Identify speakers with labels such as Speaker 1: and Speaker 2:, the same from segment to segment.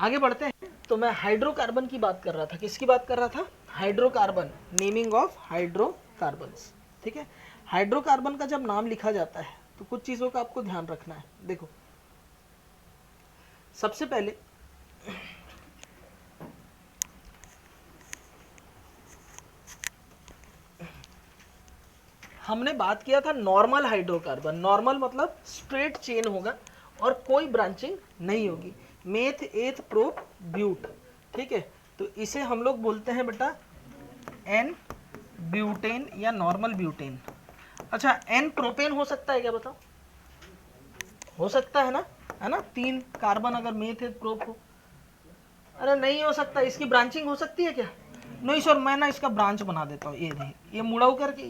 Speaker 1: आगे बढ़ते हैं। तो मैं हाइड्रोकार्बन की बात कर रहा था, किसकी बात कर रहा था? Hydrocarbon, naming of hydrocarbons. ठीक है, हाइड्रोकार्बन का जब नाम लिखा जाता है तो कुछ चीजों का आपको ध्यान रखना है। देखो, सबसे पहले हमने बात किया था नॉर्मल हाइड्रोकार्बन। नॉर्मल मतलब स्ट्रेट चेन होगा और कोई ब्रांचिंग नहीं होगी। Meth, eth, prop, ब्यूट। ठीक है, तो इसे हम लोग बोलते हैं बेटा एन ब्यूटेन या नॉर्मल ब्यूटेन। अच्छा, एन प्रोपेन हो सकता है क्या, बताओ? हो सकता है ना, है ना? 3 कार्बन अगर मेथ, एथ, प्रोप हो। अरे नहीं हो सकता, इसकी ब्रांचिंग हो सकती है क्या? नहीं सर, मैं ना इसका ब्रांच बना देता हूँ। ये नहीं, ये मुड़ा करके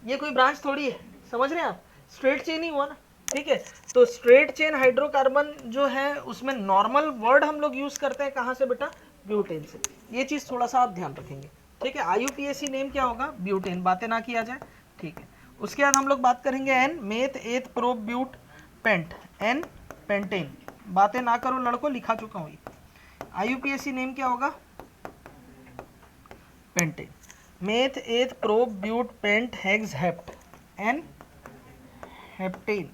Speaker 1: ये कोई ब्रांच थोड़ी है, समझ रहे हैं आप? स्ट्रेट चेन ही हुआ ना। ठीक है, तो स्ट्रेट चेन हाइड्रोकार्बन जो है उसमें नॉर्मल वर्ड हम लोग यूज करते हैं कहाँ से बेटा? ब्यूटेन से। ये चीज थोड़ा सा आप ध्यान रखेंगे। ठीक है, IUPAC नेम क्या होगा? ब्यूटेन। बातें ना किया जाए, ठीक है। उसके बाद हम लोग बात करेंगे n, meth, eth, prop, but, pent, n pentane. बातें ना करो लड़को, लिखा चुका हूँ। IUPAC नेम क्या होगा? Pentane. Meth, eth, prop, but, pent, hex, hept, n heptane.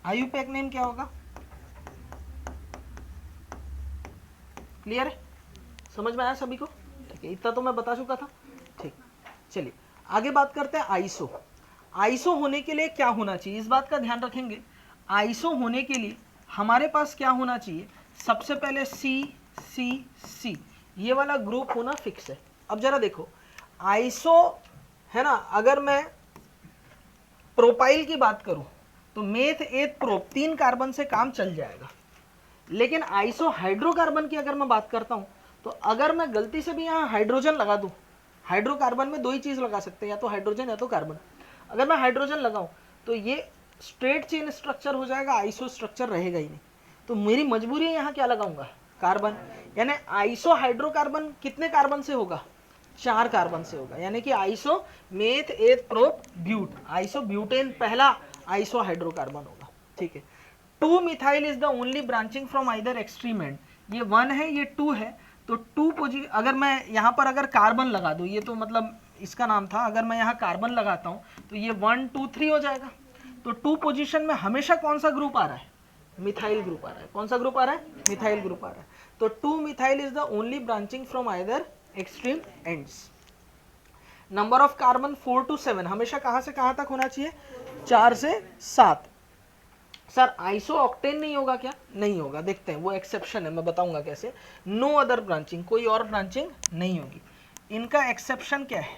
Speaker 1: IUPAC name क्या होगा? क्लियर है? समझ में आया सभी को? ठीक है, इतना तो मैं बता चुका था। ठीक, चलिए आगे बात करते हैं आइसो। आइसो होने के लिए क्या होना चाहिए, इस बात का ध्यान रखेंगे। आइसो होने के लिए हमारे पास क्या होना चाहिए? सबसे पहले सी सी सी, ये वाला ग्रुप होना फिक्स है। अब जरा देखो, आइसो है ना, अगर मैं प्रोपाइल की बात करूं तो मेथ, एथ, प्रोप 3 कार्बन से काम चल जाएगा। लेकिन आइसो हाइड्रोकार्बन की अगर मैं बात करता हूं तो अगर मैं गलती से भी यहां हाइड्रोजन लगा दूं, हाइड्रोकार्बन में 2 ही चीज लगा सकते हैं, या तो हाइड्रोजन या तो कार्बन। अगर मैं हाइड्रोजन लगाऊं तो ये स्ट्रेट चेन स्ट्रक्चर हो जाएगा, आइसो स्ट्रक्चर रहेगा ही नहीं। तो मेरी मजबूरी है यहां क्या लगाऊंगा? कार्बन। यानी आइसो हाइड्रोकार्बन कितने कार्बन से होगा? 4 कार्बन से होगा। यानी कि iso meth, eth, prop, ब्यूट, iso butane पहला आइसो हाइड्रोकार्बन होगा। ठीक है, 2 methyl is the only branching from either extreme and. ये 1 है, ये 2 है, तो 2 पोजीशन अगर मैं यहाँ पर अगर कार्बन लगा दूँ, ये तो मतलब इसका नाम था, अगर मैं यहाँ कार्बन लगाता हूँ तो ये 1 2 3 हो जाएगा। तो 2 पोजीशन में हमेशा कौन सा ग्रुप आ रहा है? मिथाइल ग्रुप आ रहा है। कौन सा ग्रुप आ रहा है? मिथाइल ग्रुप आ रहा है। तो 2 methyl is the only branching from either extreme ends. Number of carbon 4 to 7, हमेशा कहां से कहां तक होना चाहिए? 4 से 7। सर आइसो ऑक्टेन नहीं होगा क्या? नहीं होगा, देखते हैं, वो एक्सेप्शन है, मैं बताऊंगा कैसे। नो अदर ब्रांचिंग, कोई और ब्रांचिंग नहीं होगी। इनका एक्सेप्शन क्या है?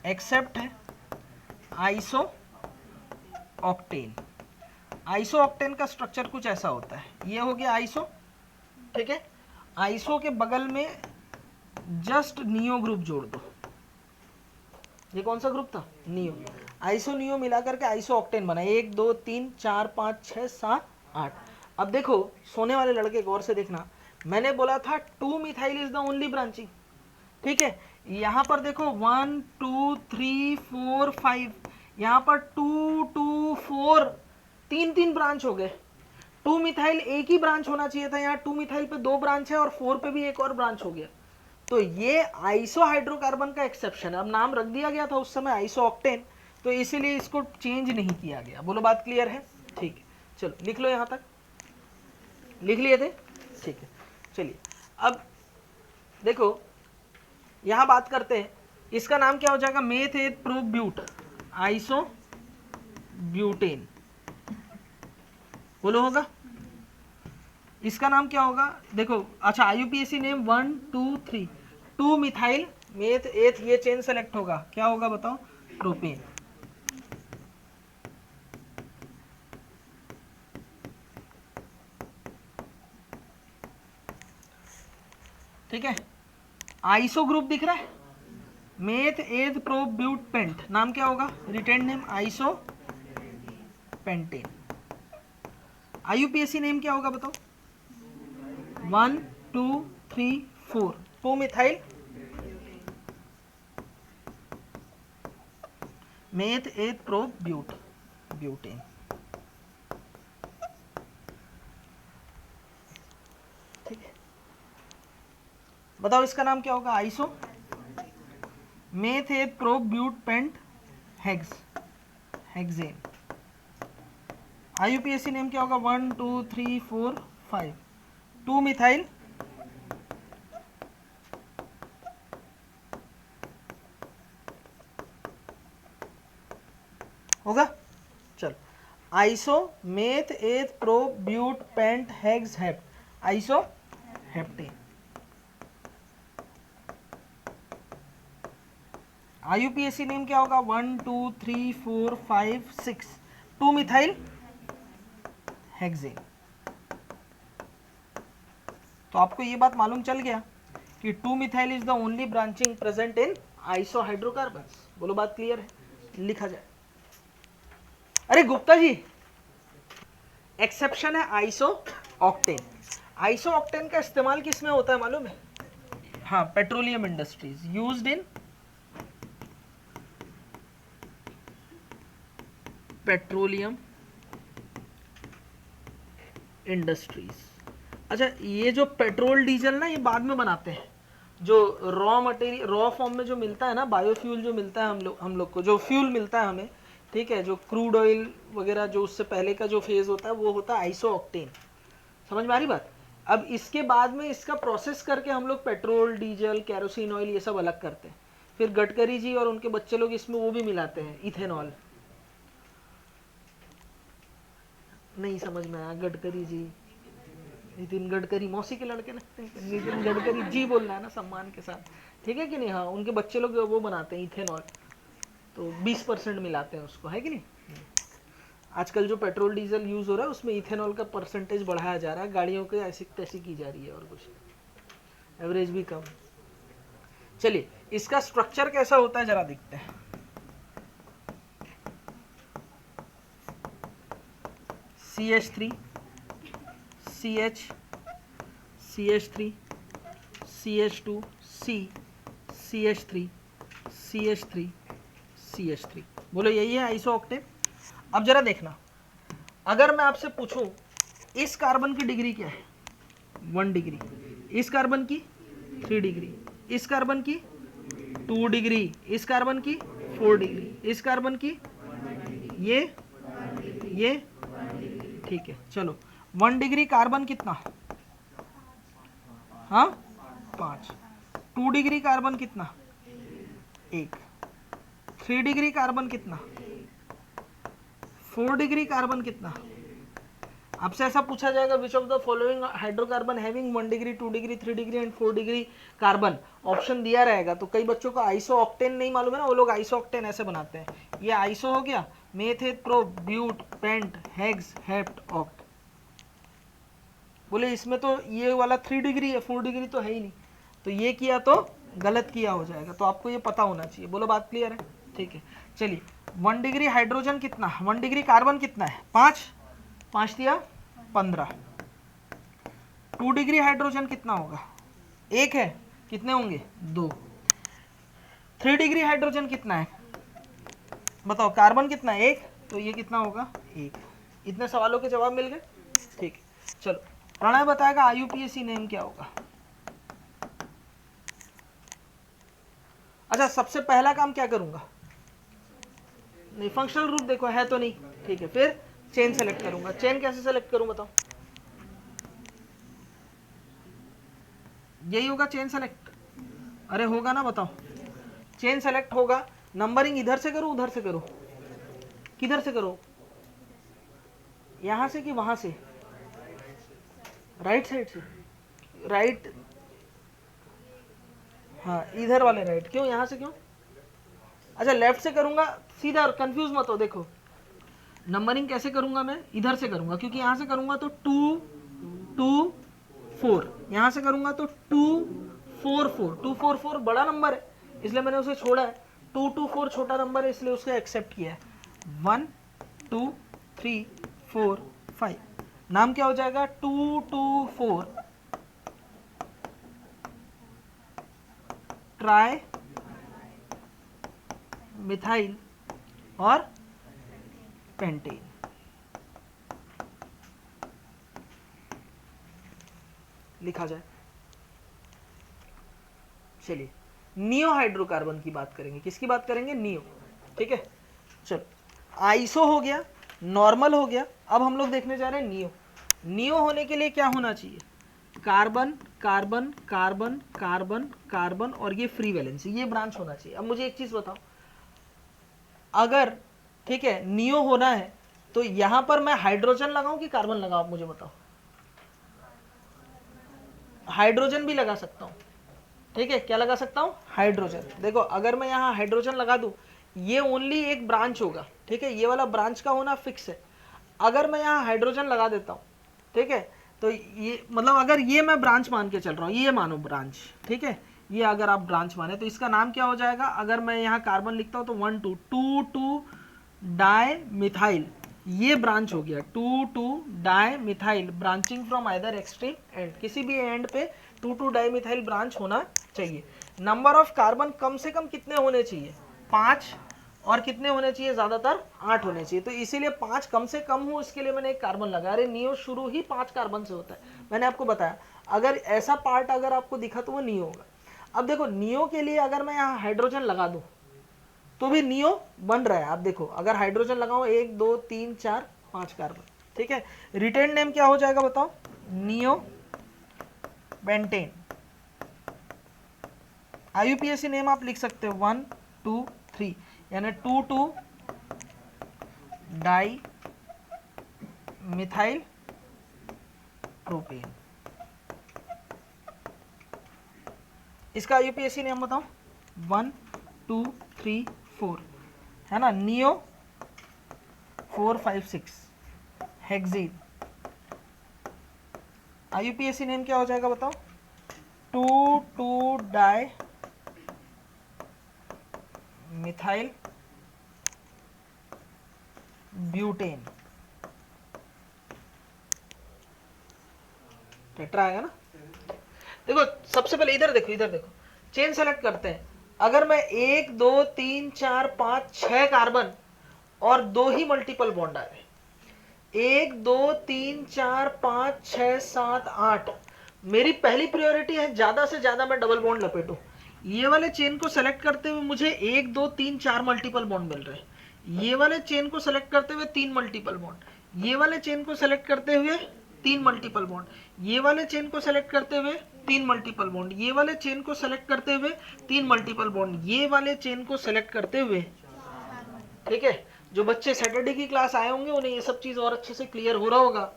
Speaker 1: एक्सेप्ट है आइसो ऑक्टेन। आइसो ऑक्टेन का स्ट्रक्चर कुछ ऐसा होता है, ये हो गया आइसो। ठीक है, आइसो के बगल में जस्ट नियो ग्रुप जोड़ दो। ये कौन सा ग्रुप था? नियो। आइसो नियो मिलाकर के आइसो ऑक्टेन बना। 1 2 3 4 5 6 7 8। अब देखो सोने वाले लड़के, गौर से देखना, मैंने बोला था 2 methyl is the only branching. ठीक है, यहां पर देखो 1 2 3 4 5, यहां पर 2 2 4, 3 ब्रांच हो गए। 2 मिथाइल एक ही ब्रांच होना चाहिए था, यहाँ 2 मिथाइल पे 2 ब्रांच है और 4 पे भी एक और ब्रांच हो गया। तो ये आइसो हाइड्रोकार्बन का एक्सेप्शन है। अब नाम रख दिया गया था उस समय आइसो ऑक्टेन, तो इसीलिए इसको चेंज नहीं किया गया। बोलो बात क्लियर है? ठीक है, चलो लिख लो, यहां तक लिख लिए थे? ठीक है, चलिए अब देखो यहां बात करते हैं, इसका नाम क्या हो जाएगा? Meth, eth, prop, ब्यूट, iso butane. बोलो होगा? इसका नाम क्या होगा? देखो, अच्छा IUPAC नेम 1 2 3, 2 मिथाइल मेथ, एथ, ये चेन सेलेक्ट होगा, क्या होगा बताओ? प्रोपेन। ठीक है, आइसो ग्रुप दिख रहा है, meth, eth, prop, but, paint, नाम क्या होगा? Written name iso pentane. IUPAC name क्या होगा बताओ? 1 2 3 4, 2 methyl meth, eth, prop, but, butane. बताओ इसका नाम क्या होगा? Iso meth eth pro but pent hex hexane. IUPAC name क्या होगा? 1 2 3 4 5 2 मिथाइल होगा। चलो, iso meth eth pro but pent hex hept iso heptane. IUPAC name क्या होगा? 1 2 3 4 5 6 2 मिथाइल हेक्सेन। तो आपको ये बात मालूम चल गया कि 2 methyl is the only branching present in iso hydrocarbons. बोलो बात क्लियर है? लिखा जाए। अरे गुप्ता जी, एक्सेप्शन है आइसो ऑक्टेन। आइसो ऑक्टेन का इस्तेमाल किस में होता है मालूम है? हाँ, petroleum industries, used in petroleum industries. अच्छा, ये जो पेट्रोल डीजल ना, ये बाद में बनाते हैं। जो रॉ मटेरियल, रॉ फॉर्म में जो मिलता है ना, बायोफ्यूल जो मिलता है हम लोग को जो फ्यूल मिलता है हमें, ठीक है, जो क्रूड ऑयल वगैरह, जो उससे पहले का जो फेज होता है वो होता है आइसो ऑक्टेन। समझ में आ रही बात? अब इसके बाद में इसका प्रोसेस करके हम लोग पेट्रोल, डीजल, केरोसिन ऑयल ये सब अलग करते हैं। फिर गडकरी जी और उनके बच्चे लोग इसमें वो भी मिलाते हैं, इथेनॉल। नहीं समझ में आया? गडकरी जी, नितिन गडकरी मौसी के लड़के लगते हैं। नितिन गडकरी जी बोलना है ना सम्मान के साथ, ठीक है कि नहीं? हाँ, उनके बच्चे लोग वो बनाते हैं इथेनॉल, तो 20% मिलाते हैं उसको, है कि नहीं? आजकल जो पेट्रोल डीजल यूज हो रहा है उसमें इथेनॉल का परसेंटेज बढ़ाया जा रहा है, गाड़ियों के ऐसी तैसी की जा रही है, और कुछ एवरेज भी कम। चलिए, इसका स्ट्रक्चर कैसा होता है जरा देखते हैं। CH3 CH CH3 CH2 C CH3 CH3 CH3। बोलो यही है आइसो ऑक्टेन। अब जरा देखना, अगर मैं आपसे पूछूं इस कार्बन की डिग्री क्या है? 1 डिग्री। इस कार्बन की 3 डिग्री। इस कार्बन की 2 डिग्री। इस कार्बन की 4 डिग्री। इस कार्बन की ये ठीक है। चलो, 1 डिग्री कार्बन कितना? हाँ, 5। 2 डिग्री कार्बन कितना? 1। 3 डिग्री कार्बन कितना? 4 डिग्री कार्बन कितना? आपसे ऐसा पूछा जाएगा, which of the following hydrocarbon having 1 degree 2 degree 3 degree and 4 degree carbon, option दिया रहेगा। तो कई बच्चों को आइसो ऑक्टेन नहीं मालूम है ना, वो लोग आइसो ऑक्टेन ऐसे बनाते हैं। ये आइसो हो गया, meth eth pro but pent hex hept oct. बोले इसमें तो ये वाला 3 डिग्री है, 4 डिग्री तो है ही नहीं, तो ये किया तो गलत किया हो जाएगा। तो आपको ये पता होना चाहिए। बोलो बात क्लियर है? ठीक है। चलिए, 1 डिग्री हाइड्रोजन कितना? 1 डिग्री कार्बन कितना है? 5। 5 दिया 15। 2 डिग्री हाइड्रोजन कितना होगा? 1 है, कितने होंगे? 2। 3 डिग्री हाइड्रोजन कितना है? बताओ, कार्बन कितना है? 1, तो ये कितना होगा? 1। इतने सवालों के जवाब मिल गए। ठीक है, चलो प्रणय बताएगा आईयूपीएसी नेम क्या होगा। अच्छा, सबसे पहला काम क्या करूंगा? नहीं, फंक्शनल ग्रुप देखो है तो नहीं, ठीक है। फिर चेन सेलेक्ट करूंगा। चेन कैसे सेलेक्ट करूं बताओ? यही होगा चेन सेलेक्ट। अरे होगा ना, बताओ। चेन सेलेक्ट होगा, नंबरिंग इधर से करूं उधर से करूं? किधर से करूं? यहां से कि वहां से? राइट साइड से? राइट, हाँ इधर वाले राइट। क्यों यहां से क्यों? अच्छा, लेफ्ट से करूंगा सीधा, कंफ्यूज मत हो। देखो, नंबरिंग कैसे करूंगा मैं? इधर से करूंगा, क्योंकि यहां से करूंगा तो 2 2 4, यहां से करूंगा तो 2 4 4। 2 4 4 बड़ा नंबर है, इसलिए मैंने उसे छोड़ा है। 2 2 4 छोटा नंबर है, इसलिए उसको एक्सेप्ट किया है। 1 2 3 4 5, नाम क्या हो जाएगा? 2 2 4 ट्राई मिथाइल और पेंटेन। लिखा जाए। चलिए नियो हाइड्रोकार्बन की बात करेंगे। किसकी बात करेंगे? नियो। ठीक है, चलो आइसो हो गया, नॉर्मल हो गया, अब हम लोग देखने जा रहे हैं नियो। नियो होने के लिए क्या होना चाहिए? Carbon carbon carbon carbon carbon और ये फ्री वैलेंसी, ये ब्रांच होना चाहिए। अब मुझे एक चीज बताओ, अगर ठीक है नियो होना है तो यहां पर मैं हाइड्रोजन लगाऊं कि कार्बन लगाऊं? आप मुझे बताओ। हाइड्रोजन भी लगा सकता हूं। ठीक है, क्या लगा सकता हूं? हाइड्रोजन। देखो अगर मैं यहां हाइड्रोजन लगा दूं, ये ओनली एक ब्रांच होगा। ठीक है, ये वाला ब्रांच का होना फिक्स है। अगर मैं यहां हाइड्रोजन लगा देता हूं, ठीक है, तो ये मतलब अगर ये मैं ब्रांच मान के चल रहा हूं, ये मानो ब्रांच, ठीक है, ये अगर आप ब्रांच माने तो इसका नाम क्या हो जाएगा? अगर मैं यहाँ कार्बन लिखता हूँ तो 1 2 2 2 डाई मिथाइल, ये ब्रांच हो गया 2 2 di methyl, branching from either extreme and, किसी भी एंड पे 2 2 डाई मिथाइल ब्रांच होना चाहिए। नंबर ऑफ कार्बन कम से कम कितने होने चाहिए? 5, और कितने होने चाहिए? ज्यादातर 8 होने चाहिए। तो इसीलिए 5 कम से कम हो, इसके लिए मैंने एक कार्बन लगा। अरे नियो शुरू ही 5 कार्बन से होता है, मैंने आपको बताया। अगर ऐसा पार्ट अगर आपको दिखा तो वो नियो होगा। अब देखो नियो के लिए अगर मैं यहाँ हाइड्रोजन लगा दूं तो भी नियो बन रहा है। आप देखो अगर हाइड्रोजन लगाओ 1 2 3 4 5 कार्बन। ठीक है, रिटेन नेम क्या हो जाएगा बताओ? Neo Ben Ten. आईयूपीएसी नेम आप लिख सकते हो 1 2 3, यानी 2 2 डाई मिथाइल प्रोपेन। इसका आईयूपीएसी नेम बताओ? 1 2 3 4, है ना, नियो 4 5 6 हेक्सीन। आईयूपीएसी नेम क्या हो जाएगा बताओ? 2 2 डाई मिथाइल ब्यूटेन। टेट्रा आएगा ना। देखो सबसे पहले इधर देखो, इधर देखो, चेन सेलेक्ट करते हैं। अगर मैं 1 2 3 4 5 6 कार्बन और 2 ही मल्टीपल बॉन्ड आ रहे, 1 2 3 4 5 6 7 8, मेरी पहली प्रायोरिटी है ज्यादा से ज्यादा मैं डबल बॉन्ड लपेटूं। ये वाले चेन को सेलेक्ट करते हुए मुझे 1 2 3 4 मल्टीपल बॉन्ड मिल रहे हैं। ये वाले चेन को सेलेक्ट करते हुए 3 मल्टीपल बॉन्ड, ये वाले चेन को सेलेक्ट करते हुए 3 मल्टीपल बॉन्ड, ये वाले चेन को सेलेक्ट करते हुए 3 मल्टीपल बॉन्ड, ये वाले चेन को सेलेक्ट करते हुए 3 मल्टीपल बॉन्ड, ये वाले चेन को सेलेक्ट करते हुए। ठीक है, जो बच्चे सैटरडे की क्लास आए होंगे उन्हें ये सब चीज और अच्छे से क्लियर हो रहा होगा।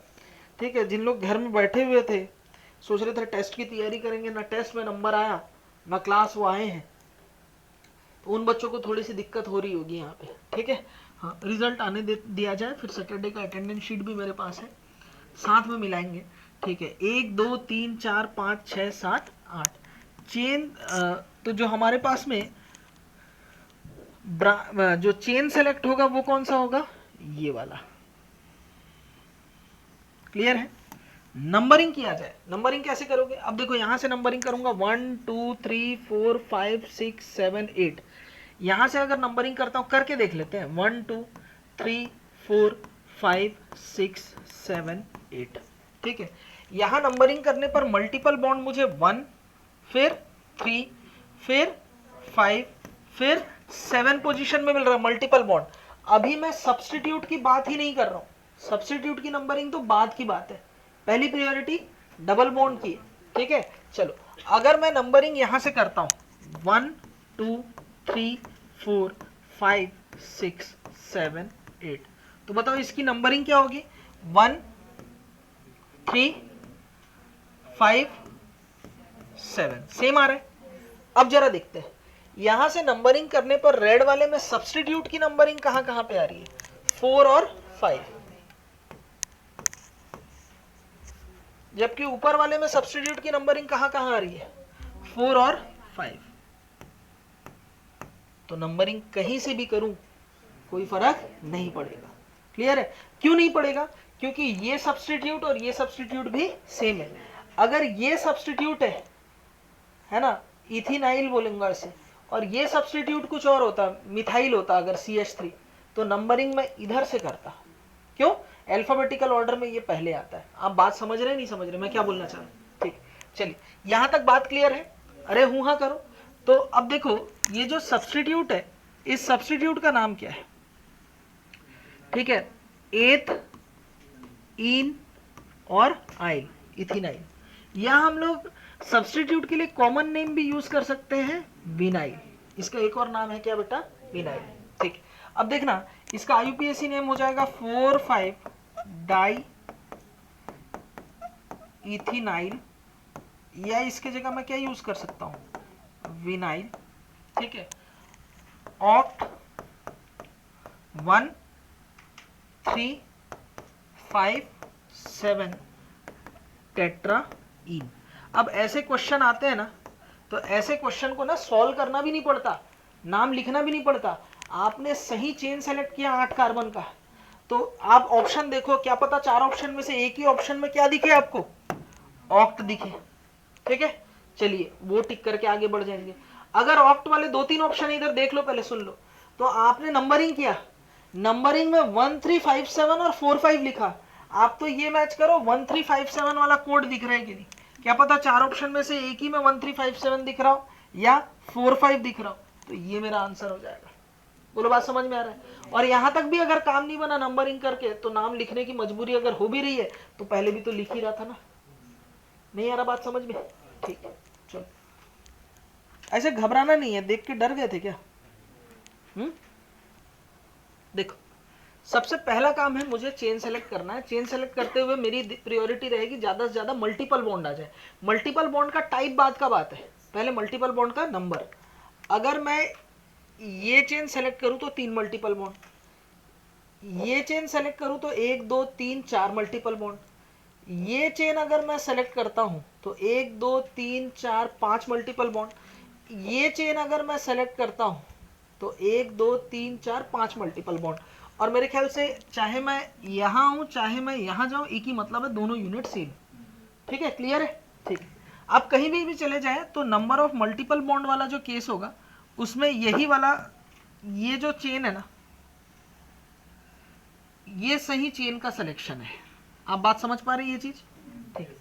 Speaker 1: ठीक है, जिन लोग घर में बैठे हुए थे सोच रहे थे टेस्ट की तैयारी करेंगे, ना टेस्ट में नंबर आया ना क्लास वो आए हैं, तो उन बच्चों को थोड़ी सी दिक्कत हो रही होगी यहाँ पे। ठीक है, हाँ रिजल्ट आने दिया जाए, फिर सैटरडे का अटेंडेंस शीट भी मेरे पास है, साथ में मिलाएंगे। ठीक है, 1 2 3 4 5 6 7 8 चेन। तो जो हमारे पास में जो चेन सेलेक्ट होगा वो कौन सा होगा? ये वाला। क्लियर है? नंबरिंग किया जाए, नंबरिंग कैसे करोगे? अब देखो यहां से नंबरिंग करूंगा 1 2 3 4 5 6 7 8। यहां से अगर नंबरिंग करता हूं, करके देख लेते हैं, 1 2 3 4 5 6 7 8। ठीक है, यहां नंबरिंग करने पर मल्टीपल बॉन्ड मुझे 1 फिर 3 फिर 5 फिर 7 पोजीशन में मिल रहा है मल्टीपल बॉन्ड। अभी मैं सब्स्टिट्यूट की बात ही नहीं कर रहा हूं, सब्स्टिट्यूट की नंबरिंग तो बाद की बात है, पहली प्रायोरिटी डबल बॉन्ड की। ठीक है, चलो अगर मैं नंबरिंग यहां से करता हूं 1 2 3 4 5 6 7 8, तो बताओ इसकी नंबरिंग क्या होगी? 1 3 5 7, सेम आ रहा है। अब जरा देखते हैं यहां से नंबरिंग करने पर रेड वाले में सब्स्टिट्यूट की नंबरिंग कहां कहां पे आ रही है? 4 और 5, जबकि ऊपर वाले में सब्स्टिट्यूट की नंबरिंग कहां कहां आ रही है? 4 और 5। तो नंबरिंग कहीं से भी करूं कोई फर्क नहीं पड़ेगा। क्लियर है? क्यों नहीं पड़ेगा? क्योंकि ये सब्स्टिट्यूट और ये सब्स्टिट्यूट भी सेम है। अगर ये सब्स्टिट्यूट है ना, इथिनाइल बोलूंगा इसे, और ये सब्स्टिट्यूट कुछ और होता, मिथाइल होता अगर CH3, तो नंबरिंग मैं इधर से करता। क्यों? अल्फाबेटिकल ऑर्डर में ये पहले आता है। आप बात समझ रहे नहीं समझ रहे मैं क्या बोलना चाह रहा हूं? ठीक, चलिए यहां तक बात क्लियर है? अरे हूं हाँ करो। तो अब देखो ये जो सब्स्टिट्यूट है, इस सब्स्टिट्यूट का नाम क्या है? ठीक है, एथ, इन और आइल, इथिनाइल। या हम लोग सब्स्टिट्यूट के लिए कॉमन नेम भी यूज कर सकते हैं, विनाइल। इसका एक और नाम है क्या बेटा? विनाइल। ठीक, अब देखना इसका आईयूपीएसी नेम हो जाएगा 4,5 डाई इथिनाइल, या इसके जगह मैं क्या यूज कर सकता हूं? विनाइल। ठीक है, ऑक्ट 1,3,5,7 टेट्राइन। अब ऐसे क्वेश्चन आते हैं ना, तो ऐसे क्वेश्चन को ना सॉल्व करना भी नहीं पड़ता, नाम लिखना भी नहीं पड़ता। आपने सही चेन सेलेक्ट किया 8 कार्बन का, तो आप ऑप्शन देखो, क्या पता 4 ऑप्शन में से एक ही ऑप्शन में क्या दिखे आपको? ऑक्ट दिखे। ठीक है, चलिए वो टिक करके आगे बढ़ जाएंगे। अगर ऑक्ट वाले 2-3 ऑप्शन इधर देख लो, पहले सुन लो। तो आपने नंबरिंग किया, नंबरिंग में 1,3,5,7 और 4,5 लिखा। आप तो ये मैच करो 1,3,5,7 वाला कोड दिख रहा है कि नहीं? क्या पता 4 ऑप्शन में से एक ही में 1,3,5,7 दिख रहा हो या 4,5 दिख रहा हो, तो ये मेरा आंसर हो जाएगा। बोलो बात समझ में आ रहा है? और यहां तक भी अगर काम नहीं बना नंबरिंग करके, तो नाम लिखने की मजबूरी अगर हो भी रही है तो पहले भी तो लिख ही रहा था ना। नहीं आ रहा बात समझ में? ठीक है, चलो ऐसे घबराना नहीं है। देख के डर गए थे क्या? देखो सबसे पहला काम है मुझे चेन सेलेक्ट करना है। चेन सेलेक्ट करते हुए मेरी प्रायोरिटी रहेगी ज्यादा से ज्यादा मल्टीपल बॉन्ड आ जाए। मल्टीपल बॉन्ड का टाइप बात का बात है, पहले मल्टीपल बॉन्ड का नंबर। अगर मैं ये चेन सेलेक्ट करूं तो 3 मल्टीपल बॉन्ड, ये चेन सेलेक्ट करूं तो 1 2 3 4 मल्टीपल बॉन्ड, ये चेन अगर मैं सेलेक्ट करता हूं तो 1 2 3 4 5 मल्टीपल बॉन्ड, ये चेन अगर मैं सेलेक्ट करता हूं तो 1 2 3 4 5 मल्टीपल बॉन्ड। और मेरे ख्याल से चाहे मैं यहां हूं चाहे मैं यहां जाऊं, एक ही मतलब है, दोनों यूनिट सेम। ठीक है, क्लियर है? ठीक है, आप कहीं भी चले जाएं तो नंबर ऑफ मल्टीपल बॉन्ड वाला जो केस होगा उसमें यही वाला, ये जो चेन है ना, ये सही चेन का सिलेक्शन है। आप बात समझ पा रहे हैं ये चीज? ठीक है,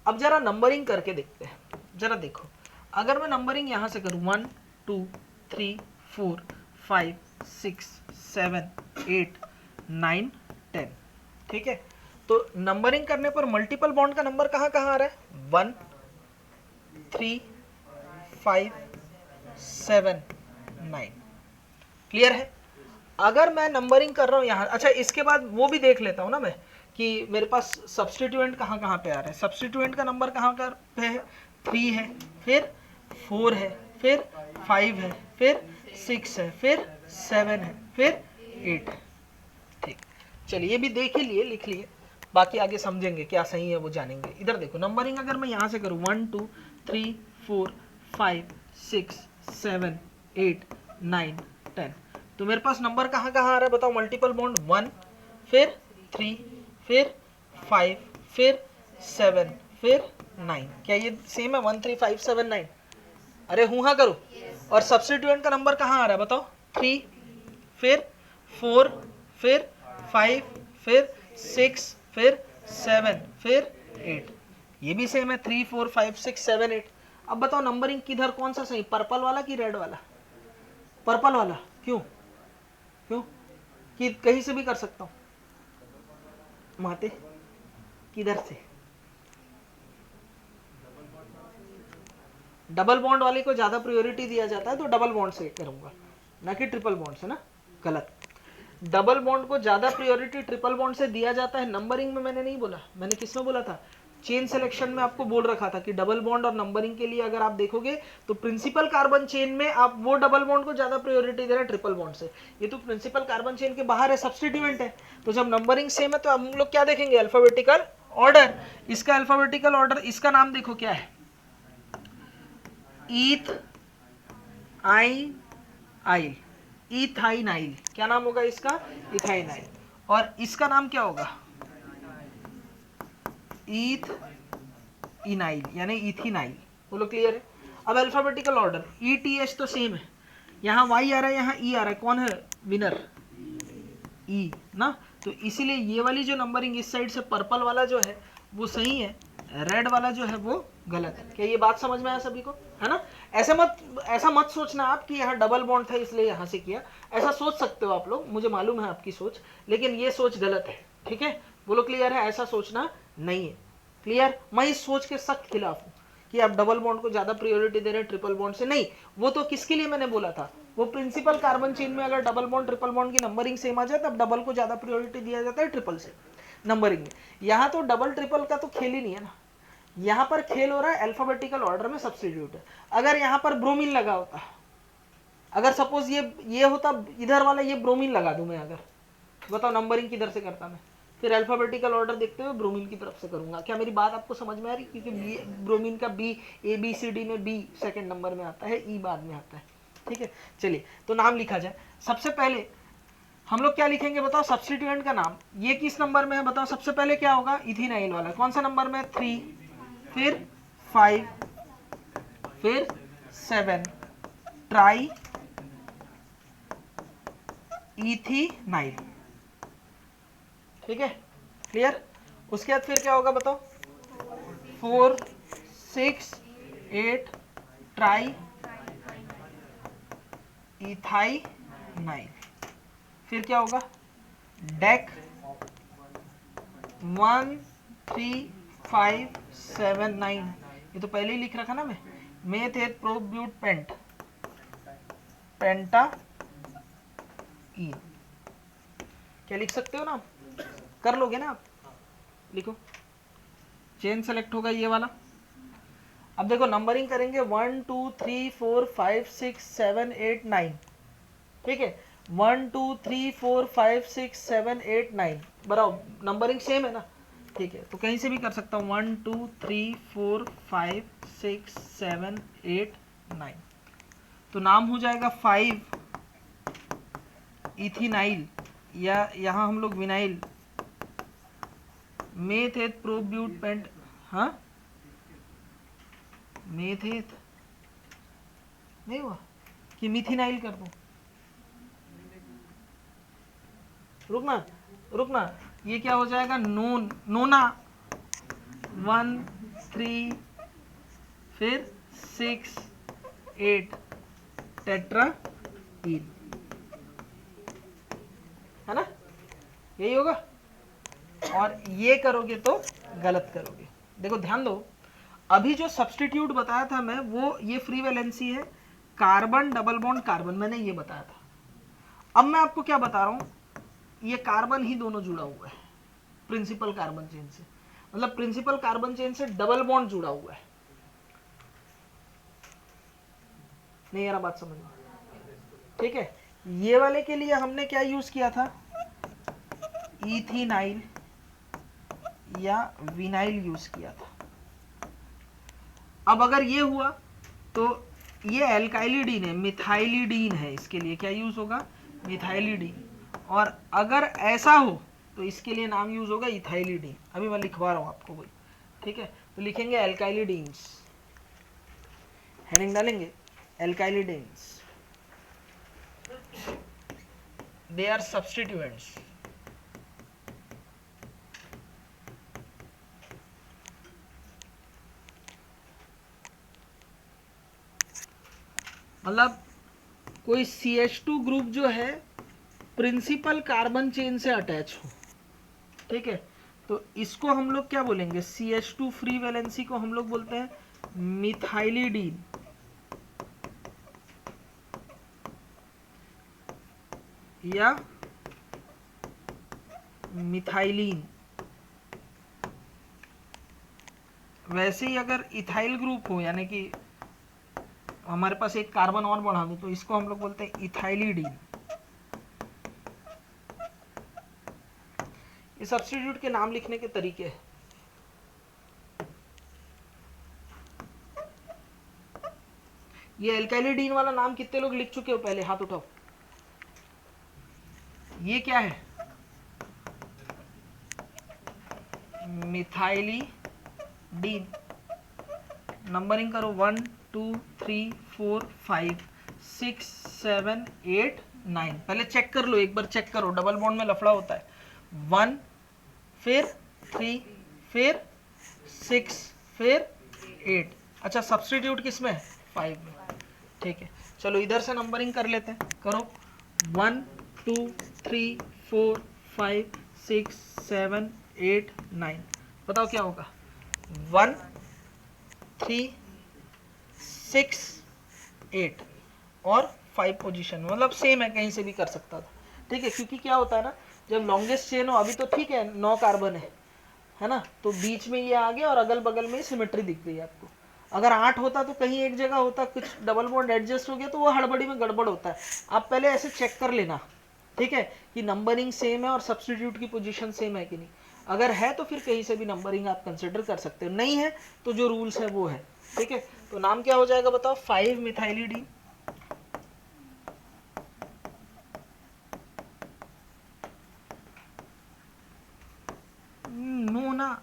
Speaker 1: अब जरा नंबरिंग करके देखते हैं। जरा देखो, अगर मैं नंबरिंग यहां से करूं 1 2 3 4 5 6 7 8 9 10, ठीक है, तो नंबरिंग करने पर मल्टीपल बॉन्ड का नंबर कहां कहां आ रहा है? 1 3 5 7 9। क्लियर है? अगर मैं नंबरिंग कर रहा हूं यहां, अच्छा इसके बाद वो भी देख लेता हूं ना मैं कि मेरे पास सब्स्टिट्यूएंट कहां कहां पे आ रहे हैं। सब्स्टिट्यूएंट का नंबर कहां पे है? 3 है, फिर 4 है, फिर 5 है, फिर 6 है, फिर 7 है, फिर 8 है। ठीक, चलिए ये भी देख ही लिए, लिख लिए, बाकी आगे समझेंगे क्या सही है वो जानेंगे। इधर देखो, नंबरिंग अगर मैं यहां से करूं 1 2 3 4 5 6 7 8 9 10, तो मेरे पास नंबर कहां कहां आ रहा है बताओ? मल्टीपल बॉन्ड 1, फिर 3, फिर 5, फिर 7, फिर 9। क्या ये सेम है? 1 3 5 7 9? अरे हूं हाँ करो। और सब्स्टिट्यूएंट का नंबर कहां आ रहा है बताओ? 3, फिर 4, फिर 5, फिर 6, फिर 7, फिर 8। ये भी सेम है, 3 4 5 6 7 8। अब बताओ नंबरिंग किधर, कौन सा सही, पर्पल वाला कि रेड वाला? पर्पल वाला। क्यों? क्यों कि कहीं से भी कर सकता हूं? माते किधर से? डबल बॉन्ड वाले को ज्यादा प्रायोरिटी दिया जाता है, तो डबल बॉन्ड से करूंगा, ना कि ट्रिपल बॉन्ड से ना। गलत, डबल बॉन्ड को ज्यादा प्रायोरिटी ट्रिपल बॉन्ड से दिया जाता है। नंबरिंग में मैंने नहीं बोला, मैंने किसमें बोला था? चेन सिलेक्शन में आपको बोल रखा था कि डबल बॉन्ड और नंबरिंग के लिए अगर आप देखोगे तो प्रिंसिपल कार्बन चेन में आप वो डबल बॉन्ड को ज्यादा प्रायोरिटी दे रहे हैं ट्रिपल बॉन्ड से। ये तो प्रिंसिपल कार्बन चेन के बाहर है, सब्स्टिट्यूएंट है। तो जब नंबरिंग सेम है तो हम लोग क्या देखेंगे? Alphabetical order. इसका अल्फाबेटिकल ऑर्डर, इसका नाम देखो क्या है? ईथ आई आइल, इथाइनाइल। क्या नाम होगा इसका? इथाइनाइल। और इसका नाम क्या होगा? ईथ इनाइल, यानी इथिनाइल। बोलो क्लियर है? अब alphabetical order, E T H तो सेम है, यहाँ वाई आ रहा है, यहाँ ई आ रहा है, कौन है विनर? ई ना। तो इसीलिए ये वाली जो नंबरिंग इस साइड से पर्पल वाला जो है वो सही है, रेड वाला जो है वो गलत है। क्या ये बात समझ में आया सभी को, है ना? ऐसा मत सोचना आप कि यहाँ डबल बॉन्ड था इसलिए यहाँ से किया, ऐसा सोच सकते हो आप लोग, मुझे मालूम है आपकी सोच, लेकिन ये सोच गलत है, ठीक है? बोलो क्लियर है? ऐसा सोचना नहीं है, क्लियर? मैं इस सोच के सख्त खिलाफ हूँ कि आप डबल बॉन्ड को ज्यादा प्रायोरिटी दे रहे हैं ट्रिपल बॉन्ड से। नहीं, वो तो किसके लिए मैंने बोला था, वो प्रिंसिपल कार्बन चेन में अगर डबल बॉन्ड ट्रिपल बॉन्ड की नंबरिंग सेम आ जाए तब डबल को ज्यादा प्रायोरिटी दिया जाता है ट्रिपल से नंबरिंग में। यहाँ तो डबल ट्रिपल का तो खेल ही नहीं है ना, यहाँ पर खेल हो रहा है अल्फाबेटिकल ऑर्डर में सब्स्टिट्यूट है। अगर यहाँ पर ब्रोमीन लगा होता, अगर सपोज ये होता इधर वाला, ये ब्रोमीन लगा दूं मैं, अगर बताओ नंबरिंग किधर से करता मैं? फिर अल्फाबेटिकल ऑर्डर देखते हुए ब्रोमीन की तरफ से करूंगा। क्या मेरी बात आपको समझ में आ रही? क्योंकि ब्रोमीन का बी ABCD में बी सेकंड नंबर में आता है, ई बाद में आता है, ठीक है? चलिए तो नाम लिखा जाए। सबसे पहले हम लोग क्या लिखेंगे बताओ? सब्स्टिट्यूएंट का नाम। ये किस नंबर में है बताओ? सबसे पहले क्या होगा? इथेनाइल वाला। कौन सा नंबर में? 3, फिर 5, फिर 7, ट्राई इथेनाइल, ठीक है? क्लियर? उसके बाद फिर क्या होगा बताओ? 4, 6, 8, ट्राई इथाइनाइल। फिर क्या होगा? डेक 1, 3, 5, 7, 9। ये तो पहले ही लिख रखा ना मैं। मेथ एथ प्रोब्यूट पेंट पेंटा ई। क्या लिख सकते हो ना आप? कर लोगे ना आप? लिखो। चेन सेलेक्ट होगा ये वाला। अब देखो नंबरिंग करेंगे 1, 2, 3, 4, 5, 6, 7, 8, 9, ठीक है? 1, 2, 3, 4, 5, 6, 7, 8, 9 बराबर नंबरिंग सेम है ना, ठीक है? तो कहीं से भी कर सकता हूँ 1, 2, 3, 4, 5, 6, 7, 8, 9। तो नाम हो जाएगा 5 इथेनाइल, या यहाँ हम लोग विनाइल मेथेट प्रोब्यूट पेंट, हाँ मेथेट नहीं हुआ कि मिथिनाइल कर दूं? रुकना, ये क्या हो जाएगा? नोना 1, 3, फिर 6, 8 टेट्राईन, है ना? यही होगा। और ये करोगे तो गलत करोगे। देखो ध्यान दो, अभी जो सब्स्टिट्यूट बताया था मैं, वो ये फ्री वैलेंसी है, कार्बन डबल बॉन्ड कार्बन, मैंने ये बताया था। अब मैं आपको क्या बता रहा हूं, ये कार्बन ही दोनों जुड़ा हुआ है प्रिंसिपल कार्बन चेन से, मतलब प्रिंसिपल कार्बन चेन से डबल बॉन्ड जुड़ा हुआ है। नहीं यार बात समझ में? ठीक है, ये वाले के लिए हमने क्या यूज किया था? इथेनाइल या विनाइल यूज किया था। अब अगर ये हुआ तो ये एल्काइलिडीन है, मिथाइलिडीन है, इसके लिए क्या यूज होगा? मिथाइलिडीन। और अगर ऐसा हो तो इसके लिए नाम यूज होगा इथाइलिडीन। अभी मैं लिखवा रहा हूं आपको वही, ठीक है? तो लिखेंगे एल्काइलिडीन्स, हेडिंग डालेंगे एल्काइलिडीन्स, दे आर सब्स्टिट्यूएंट्स। मतलब कोई CH2 ग्रुप जो है प्रिंसिपल कार्बन चेन से अटैच हो, ठीक है? तो इसको हम लोग क्या बोलेंगे? CH2 फ्री वैलेंसी को हम लोग बोलते हैं मिथाइलिडीन या मिथाइलिन। वैसे ही अगर इथाइल ग्रुप हो, यानी कि हमारे पास एक कार्बन और बढ़ा दो, तो इसको हम लोग बोलते हैं इथाइलिडीन। ये सब्स्टिट्यूट के नाम लिखने के तरीके हैं। ये एल्काइलिडीन वाला नाम कितने लोग लिख चुके हो पहले? हाथ उठाओ। ये क्या है? मिथाइलिडीन। नंबरिंग करो 1, 2, 3, 4, 5, 6, 7, 8, 9। पहले चेक कर लो, एक बार चेक करो, डबल बॉन्ड में लफड़ा होता है। 1, फिर 3, फिर 6, फिर 8। अच्छा सब्सटीट्यूट किस में? 5 में। ठीक है, चलो इधर से नंबरिंग कर लेते हैं, करो। 1 2 3 4 5 6 7 8 9। बताओ क्या होगा? 1 3 6 8 और 5 पोजीशन, मतलब सेम है, कहीं से भी कर सकता था। ठीक है, क्योंकि क्या होता है ना, जब लॉन्गेस्ट चेन हो, अभी तो ठीक है 9 कार्बन है ना, तो बीच में ये आ गया और अगल बगल में सिमेट्री दिख गई आपको। अगर 8 होता तो कहीं एक जगह होता, कुछ डबल बॉन्ड एडजस्ट हो गया तो वो हड़बड़ी में गड़बड़ होता है। आप पहले ऐसे चेक कर लेना, ठीक है, कि नंबरिंग सेम है और सब्सटीट्यूट की पोजीशन सेम है कि नहीं। अगर है तो फिर कहीं से भी नंबरिंग आप कंसिडर कर सकते हो, नहीं है तो जो रूल्स है वो है। ठीक है, तो नाम क्या हो जाएगा बताओ? 5 मिथाइलिडीन। नो ना,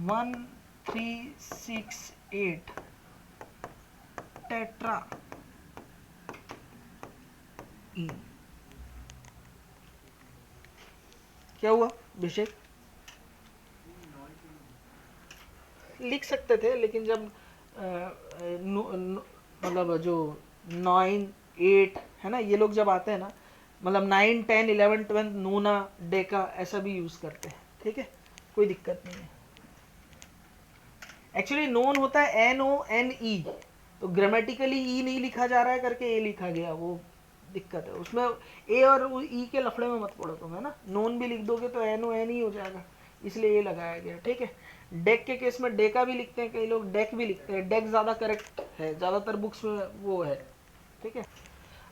Speaker 1: 1 3 6 8 टेट्रा इन। क्या हुआ अभिषेक? लिख सकते थे, लेकिन जब मतलब जो 9 8 है ना, ये लोग जब आते हैं ना, मतलब 9 10 11 12 नूना डेका ऐसा भी यूज करते हैं। ठीक है, कोई दिक्कत नहीं है। एक्चुअली नोन होता है NONE, तो ग्रामेटिकली ई नहीं लिखा जा रहा है करके ए लिखा गया, वो दिक्कत है उसमें। ए और ई के लफड़े में मत पड़ो तुम, है ना। नोन भी लिख दोगे तो NON ही हो जाएगा, इसलिए ये लगाया गया। ठीक है, डेक के केस में डेका भी लिखते हैं कई लोग, डेक भी लिखते हैं। डेक ज़्यादा करेक्ट है, ज़्यादातर बुक्स में वो है। ठीक है,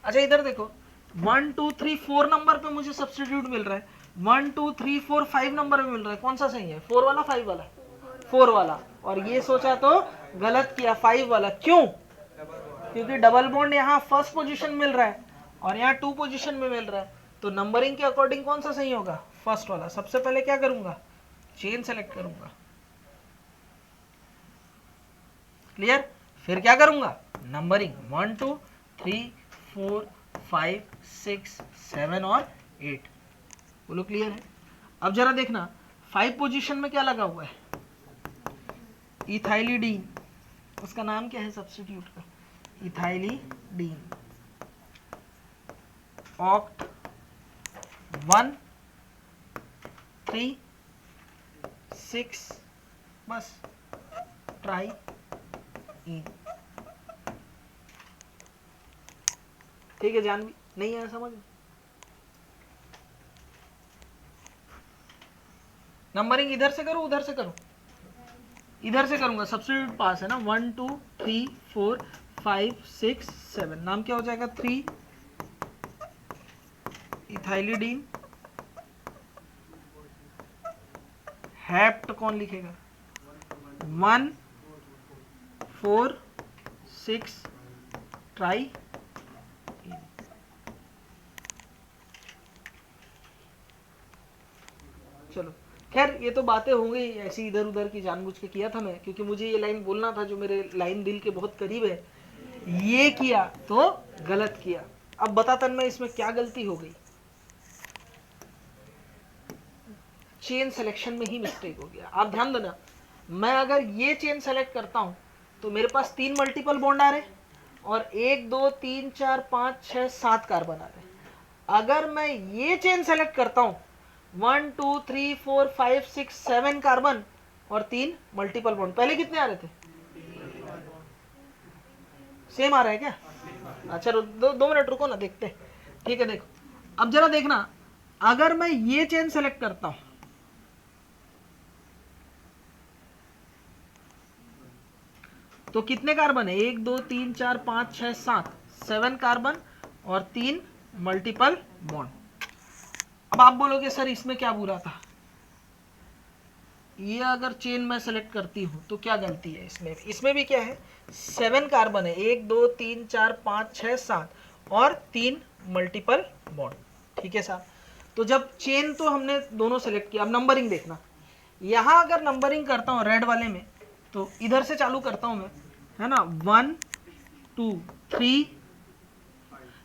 Speaker 1: अच्छा इधर देखो, 1 2 3 4 नंबर पे मुझे सब्सटीट्यूट मिल रहा है, 1 2 3 4 5 नंबर पे मिल रहा है। कौन सा सही है? 4 वाला 5 वाला? 4 वाला। और ये सोचा तो गलत किया, 5 वाला। क्यों? क्योंकि डबल बॉन्ड यहाँ फर्स्ट पोजीशन मिल रहा है और यहाँ 2 पोजीशन में मिल रहा है, तो नंबरिंग के अकॉर्डिंग कौन सा सही होगा? फर्स्ट वाला। सबसे पहले क्या करूंगा? चेन सेलेक्ट करूंगा। क्लियर? फिर क्या करूंगा? नंबरिंग 1 2 3 4 5 6 7 और 8। बोलो क्लियर है? अब जरा देखना 5 पोजीशन में क्या लगा हुआ है? इथाइलिडीन। उसका नाम क्या है सब्स्टिट्यूट का? इथाइलिडीन। ऑक्ट 1 3 6, बस ट्राई इन। ठीक है, जान भी नहीं आया समझ में? नंबरिंग इधर से करो उधर से करो? इधर से करूंगा, सब्स्टिट्यूट पास है ना। 1 2 3 4 5 6 7। नाम क्या हो जाएगा? 3 इथाइलिडीन। हैप्ट कौन लिखेगा? 1 4 6 ट्राई। चलो खैर, ये तो बातें हो गई ऐसी इधर उधर की, जानबूझ के किया था मैं, क्योंकि मुझे ये लाइन बोलना था जो मेरे लाइन दिल के बहुत करीब है। ये किया तो गलत किया। अब बता तन्मय, इसमें क्या गलती हो गई? चेन सिलेक्शन में ही मिस्टेक हो गया। आप ध्यान देना, मैं अगर ये चेन सेलेक्ट करता हूं तो मेरे पास 3 मल्टीपल बॉन्ड आ रहे और 1 2 3 4 5 6 7 कार्बन आ रहे। अगर मैं ये चेन सेलेक्ट करता हूं 1 2 3 4 5 6 7 कार्बन और 3 मल्टीपल बॉन्ड, पहले कितने आ रहे थे? सेम आ रहा है क्या? अच्छा दो मिनट रुको ना, देखते हैं। ठीक है, देखो अब जरा देखना, अगर मैं ये चेन सेलेक्ट करता हूं तो कितने कार्बन है? 1 2 3 4 5 6 7, 7 कार्बन और 3 मल्टीपल बॉन्ड। अब आप बोलोगे सर इसमें क्या बुरा था? ये अगर चेन में सेलेक्ट करती हूं तो क्या गलती है इसमें? इसमें भी क्या है? 7 कार्बन है, 1 2 3 4 5 6 7 और 3 मल्टीपल बॉन्ड। ठीक है साहब, तो जब चेन तो हमने दोनों सेलेक्ट किया, अब नंबरिंग देखना। यहां अगर नंबरिंग करता हूं रेड वाले में, तो इधर से चालू करता हूं मैं, है ना। 1 2 3,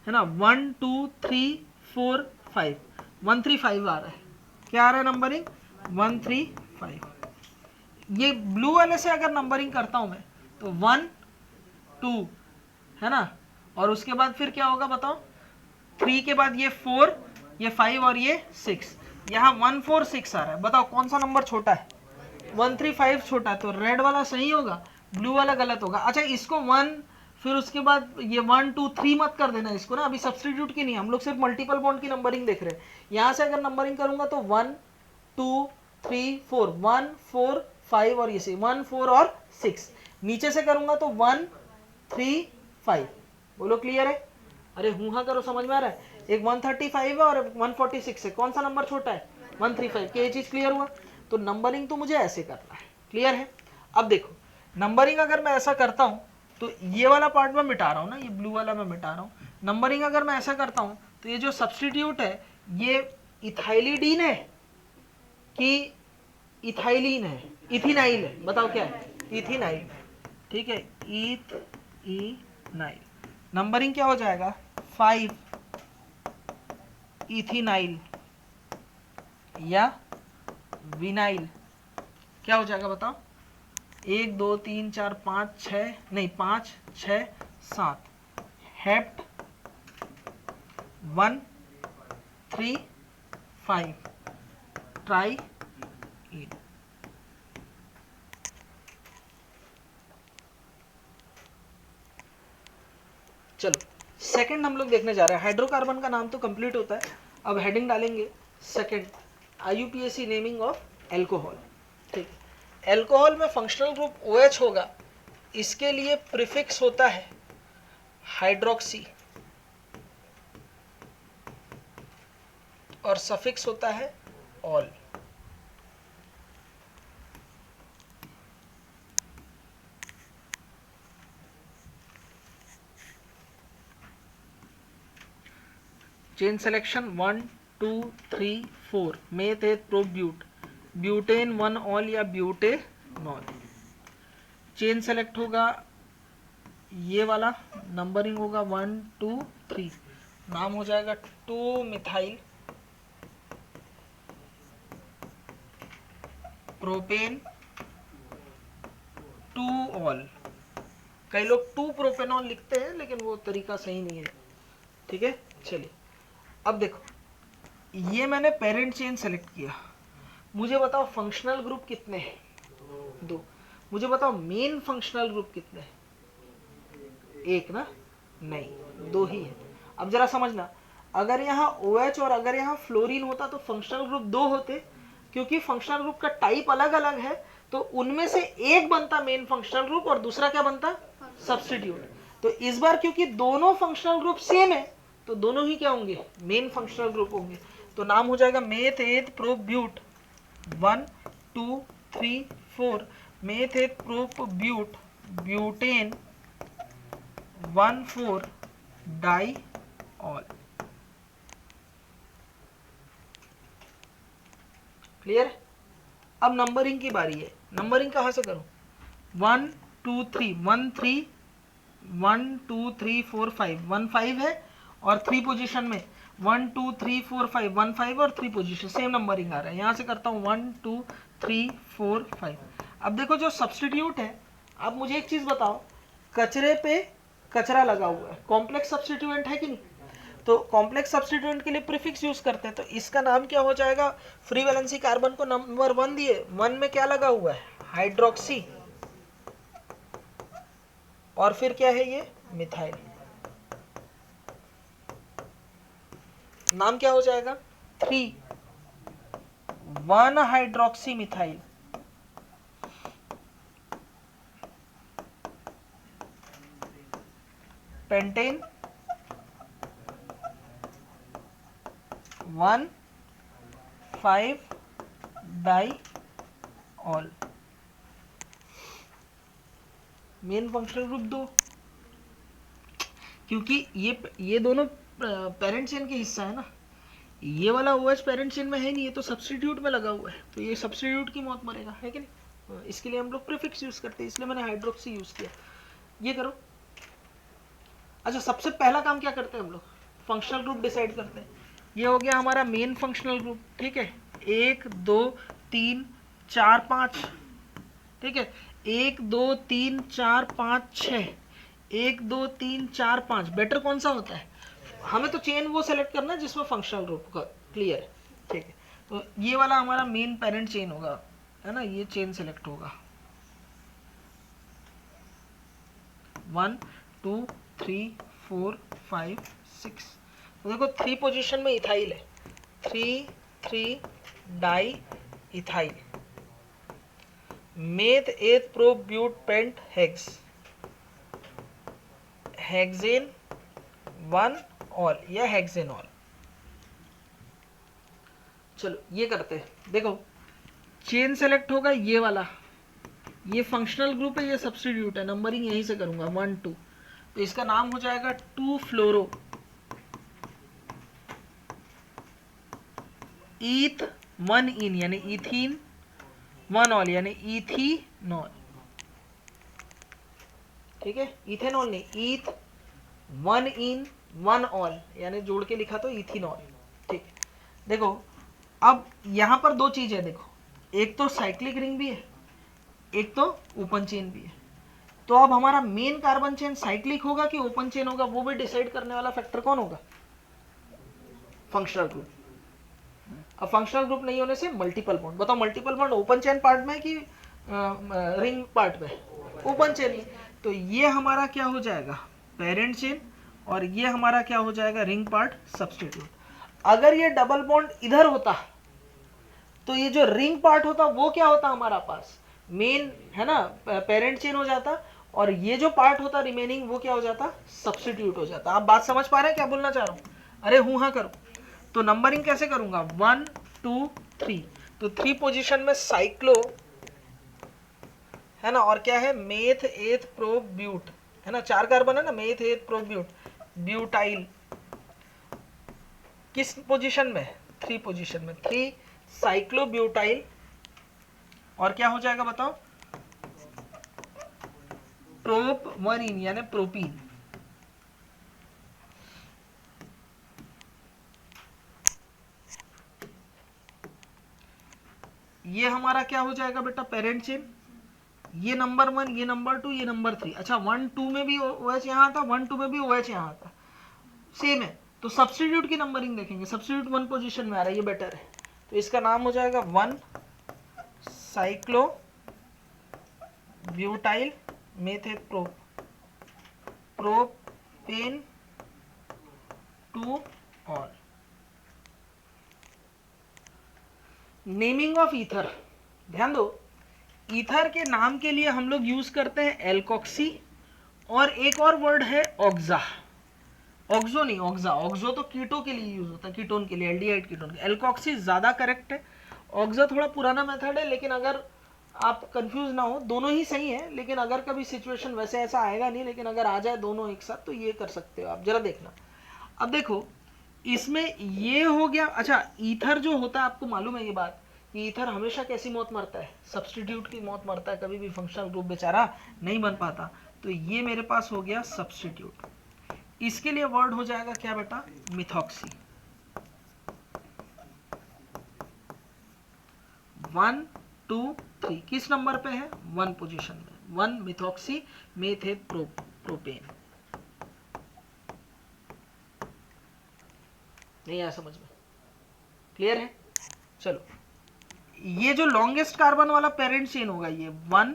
Speaker 1: है ना, 1 2 3 4 5, 1 3 5 आ रहा है। क्या आ रहा है नंबरिंग? 1 3 5। ये ब्लू वाले से अगर नंबरिंग करता हूं मैं तो 1 2 है ना, और उसके बाद फिर क्या होगा बताओ, 3 के बाद ये 4, ये 5 और ये 6, यहाँ 1 4 6 आ रहा है। बताओ कौन सा नंबर छोटा है? 1 3 5 छोटा है, तो रेड वाला सही होगा, ब्लू वाला गलत होगा। अच्छा इसको 1 फिर उसके बाद ये 1 2 3 मत कर देना इसको ना, अभी सब्सटीट्यूट की नहीं, हम लोग सिर्फ मल्टीपल बॉन्ड की नंबरिंग देख रहे हैं। यहाँ से अगर नंबरिंग करूंगा तो 1 2 3 4, 1 4 5 और ये 1 4 और 6, नीचे से करूंगा तो 1 3 5। बोलो क्लियर है? अरे हूँ हाँ करो, समझ में आ रहा है? एक 135 है और 146 है, कौन सा नंबर छोटा है? 135। क्या ये चीज क्लियर हुआ? तो नंबरिंग तो मुझे ऐसे करना है, क्लियर है? अब देखो नंबरिंग अगर मैं ऐसा करता हूं तो ये वाला पार्ट मैं मिटा रहा हूं ना, ये ब्लू वाला मैं मिटा रहा हूं। नंबरिंग अगर मैं ऐसा करता हूं तो ये जो सब्स्टिट्यूट है ये इथाइलिडीन है कि इथाइलिन है, इथिनाइल है? बताओ क्या है? इथिनाइल, ठीक है, इथिनाइल। नंबरिंग क्या हो जाएगा? 5 इथिनाइल या विनाइल। क्या हो जाएगा बताओ? 1 2 3 4 5 6 नहीं 5 6 7 हेप्ट 1 3 5 ट्राई इन। चलो सेकंड हम लोग देखने जा रहे हैं। हाइड्रोकार्बन का नाम तो कंप्लीट होता है, अब हेडिंग डालेंगे second, IUPAC naming of alcohol. ठीक, एल्कोहल में फंक्शनल ग्रुप OH होगा, इसके लिए प्रीफिक्स होता है हाइड्रोक्सी और सफिक्स होता है all. Chain selection 1 2 3 4 meth eth prop but butane 1 ol या ब्यूटेनॉल। चेन सेलेक्ट होगा ये वाला, नंबरिंग होगा 1 2 3, नाम हो जाएगा 2 मिथाइल प्रोपेन 2 ऑल। कई लोग 2 प्रोपेनॉल लिखते हैं लेकिन वो तरीका सही नहीं है, ठीक है। चलिए अब देखो ये मैंने पेरेंट चेन सेलेक्ट किया, मुझे बताओ फंक्शनल ग्रुप कितने हैं? 2। मुझे बताओ मेन फंक्शनल ग्रुप कितने हैं? 1 ना? नहीं, 2 ही है। अब जरा समझना, अगर यहाँ OH और अगर यहाँ फ्लोरीन होता तो फंक्शनल ग्रुप 2 होते, क्योंकि फंक्शनल ग्रुप का टाइप अलग अलग है तो उनमें से एक बनता मेन फंक्शनल ग्रुप और दूसरा क्या बनता? सब्स्टिट्यूट। तो इस बार क्योंकि दोनों फंक्शनल ग्रुप सेम है तो दोनों ही क्या होंगे? मेन फंक्शनल ग्रुप होंगे। तो नाम हो जाएगा meth eth प्रोब्यूट 1 2 3 4 meth eth prop but butane 1 4 di ol. Clear? अब नंबरिंग की बारी है। नंबरिंग कहां से करूं? 1 2 3 1 3 1 2 3 4 5 1 5 है और 3 पोजीशन में 1 2 3 4 5 1 5 और 3 पोजीशन सेम नंबरिंग आ रहा है। यहां से करता हूं 1 2 3 4 5। अब देखो जो सब्स्टिट्यूट है, अब मुझे एक चीज बताओ, कचरे पे कचरा लगा हुआ है, कॉम्प्लेक्स सब्स्टिट्यूएंट है कि नहीं? तो कॉम्प्लेक्स सब्स्टिट्यूएंट के लिए प्रीफिक्स यूज करते हैं, तो इसका नाम क्या हो जाएगा? फ्री वैलेंसी कार्बन को नंबर 1 दिए, 1 में क्या लगा हुआ है? हाइड्रोक्सी, और फिर क्या है ये? मिथाइल। नाम क्या हो जाएगा? 3 1 hydroxy methyl pentane 1 5 diol. Main functional group 2, क्योंकि ये दोनों पेरेंट चेन के हिस्सा है ना, ये वाला OH पेरेंट चेन में है नहीं, ये तो सब्स्टिट्यूट में लगा हुआ है, तो ये सब्स्टिट्यूट की मौत मरेगा, है कि नहीं? इसके लिए हम लोग प्रीफिक्स यूज करते हैं, इसलिए मैंने हाइड्रोक्सी यूज किया। ये करो। अच्छा सबसे पहला काम क्या करते हैं हम लोग? फंक्शनल ग्रुप डिसाइड करते हैं। ये हो गया हमारा मेन फंक्शनल ग्रुप, ठीक है। 1 2 3 4 5 ठीक है, 1 2 3 4 5 6, 1 2 3 4 5, बेटर कौन सा होता है? हमें तो चेन वो सेलेक्ट करना है जिसमें फंक्शनल ग्रुप का, क्लियर है, ठीक है। तो ये वाला हमारा मेन पेरेंट चेन होगा, है ना, ये चेन सेलेक्ट होगा 1 2 3 4 5 6। तो देखो 3 पोजीशन में इथाइल है, 3 3 diethyl, meth 8 pro but pent hex, hexane 1 ol या हेक्सेन ऑल। चलो ये करते हैं, देखो चेन सेलेक्ट होगा ये वाला, ये फंक्शनल ग्रुप है, ये सब्स्टिट्यूट है, नंबरिंग यहीं से करूंगा 1 2, तो इसका नाम हो जाएगा 2 फ्लोरो ईथ 1 इन यानी इथीन, 1 ऑल यानी इथीनॉल, ठीक है, इथेनॉल नहीं, ईथ 1 इन 1 ऑल यानी जोड़ के लिखा तो इथीनॉल, ठीक। देखो अब यहां पर दो चीजें देखो, एक तो साइक्लिक रिंग भी है, एक तो ओपन चेन भी है। तो अब हमारा मेन कार्बन चेन साइक्लिक होगा कि ओपन चेन होगा, वो भी डिसाइड करने वाला फैक्टर कौन होगा? Functional group. अब फंक्शनल ग्रुप नहीं होने से मल्टीपल बॉन्ड, बताओ multiple bond open chain part में कि रिंग पार्ट में? ओपन चेन में। तो ये हमारा क्या हो जाएगा? पेरेंट चेन, और ये हमारा क्या हो जाएगा? Ring part substitute. अगर ये डबल बॉन्ड इधर होता तो ये जो रिंग पार्ट होता वो क्या होता हमारा पास? मेन है ना, पेरेंट चेन हो जाता, और ये जो पार्ट होता रिमेनिंग वो क्या हो जाता? सब्स्टिट्यूट हो जाता। आप बात समझ पा रहे हैं क्या बोलना चाह रहा हूं? अरे हूं हाँ करो। तो नंबरिंग कैसे करूंगा? 1 2 3, तो 3 पोजीशन में साइक्लो है ना, और क्या है? मेथ 8 प्रो ब्यूट, है ना, 4 कार्बन है ना, मेथ 8 प्रो ब्यूट, ब्यूटाइल किस पोजीशन में? 3 पोजीशन में, 3 साइक्लोब्यूटाइल, और क्या हो जाएगा बताओ? प्रोप 1 इन यानी प्रोपीन। ये हमारा क्या हो जाएगा बेटा? Parent chain. ये नंबर 1, ये नंबर 2, ये नंबर 3। अच्छा 1 2 में भी OH यहाँ आता, 1 2 में भी OH यहाँ आता, सेम है। तो सब्स्टिट्यूट की नंबरिंग देखेंगे, सब्स्टिट्यूट 1 पोजीशन में आ रहा है, ये बेटर है। तो इसका नाम हो जाएगा 1 cyclobutyl meth propane 2 ol. Naming of ether, ध्यान दो, ईथर के नाम के लिए हम लोग यूज करते हैं एल्कोक्सी, और एक और वर्ड है ऑक्सा। ऑक्सो नहीं, ऑक्सा। ऑक्सो तो कीटो के लिए यूज होता है, कीटोन के लिए, एल्डिहाइड कीटोन के। एल्कोक्सी ज्यादा करेक्ट है, ऑक्सा थोड़ा पुराना मेथड है, लेकिन अगर आप कंफ्यूज ना हो, दोनों ही सही है, लेकिन अगर कभी सिचुएशन वैसे ऐसा आएगा नहीं, लेकिन अगर आ जाए दोनों एक साथ तो ये कर सकते हो आप, जरा देखना। अब देखो इसमें ये हो गया। अच्छा ईथर जो होता है, आपको मालूम है ये बात, कि ईथर हमेशा कैसी मौत मरता है? सब्स्टिट्यूट की मौत मरता है, कभी भी फंक्शनल ग्रुप बेचारा नहीं बन पाता। तो ये मेरे पास हो गया सब्स्टिट्यूट। इसके लिए वर्ड हो जाएगा क्या बेटा? मिथॉक्सी। 1 2 3 किस नंबर पे है? 1 पोजीशन में, 1 मिथॉक्सी मेथेट प्रोपेन। नहीं आया समझ में? क्लियर है? चलो ये जो लॉन्गेस्ट कार्बन वाला पेरेंट चेन होगा ये 1